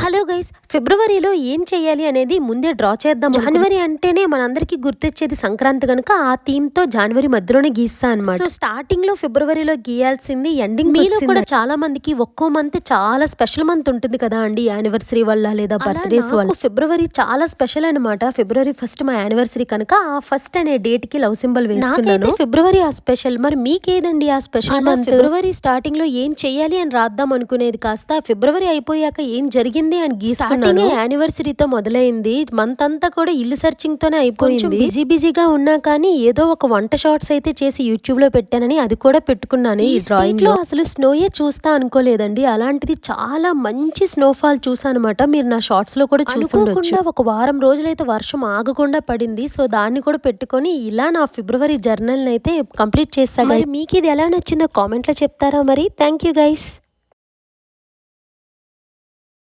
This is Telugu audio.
హలో గైస్, ఫిబ్రవరిలో ఏం చేయాలి అనేది ముందే డ్రా చేద్దాం. జనవరి అంటేనే మనందరికి గుర్తొచ్చేది సంక్రాంతి కనుక ఆ థీమ్ తో జనవరి మధ్యలోనే గీస్తా అనమాట. సో స్టార్టింగ్ లో ఫిబ్రవరిలో గీయాల్సింది ఎండింగ్ మీలో కూడా చాలా మందికి ఒక్కో మంత్ చాలా స్పెషల్ మంత్ ఉంటుంది కదా అండి, యానివర్సరీ వల్ల లేదా బర్త్డేస్ వల్ల. ఫిబ్రవరి చాలా స్పెషల్ అనమాట. ఫిబ్రవరి ఫస్ట్ మా యానివర్సరీ కనుక ఆ ఫస్ట్ అనే డేట్ కి లవ్ సింబల్ వేసుకున్నాను. ఫిబ్రవరి ఆ స్పెషల్. మరి మీకేదండి ఆ స్పెషల్ మంత్? ఫిబ్రవరి స్టార్టింగ్ లో ఏం చెయ్యాలి అని రాద్దాం అనుకునేది కాస్త ఫిబ్రవరి అయిపోయాక ఏం జరిగింది అని గీసుకున్నాను. యానివర్సరీతో మొదలైంది. మంత్ అంతా కూడా ఇల్లు సర్చింగ్ తోనే అయిపోయింది. బిజీగా ఉన్నా కానీ ఏదో ఒక వంట షార్ట్స్ అయితే చేసి యూట్యూబ్ లో పెట్టానని అది కూడా పెట్టుకున్నాను. ఈ డ్రాయింగ్ లో అసలు స్నోయే చూస్తా అనుకోలేదండి. అలాంటిది చాలా మంచి స్నోఫాల్ చూసాను అనమాట. మీరు నా షార్ట్స్ లో కూడా చూసుకుంటా. ఒక వారం రోజులైతే వర్షం ఆగకుండా పడింది. సో దాన్ని కూడా పెట్టుకొని ఇలా నా ఫిబ్రవరి జర్నల్ అయితే కంప్లీట్ చేస్తాను. మరి మీకు ఇది ఎలా నచ్చిందో కామెంట్ లో చెప్తారా? మరి థ్యాంక్ యూ గైస్.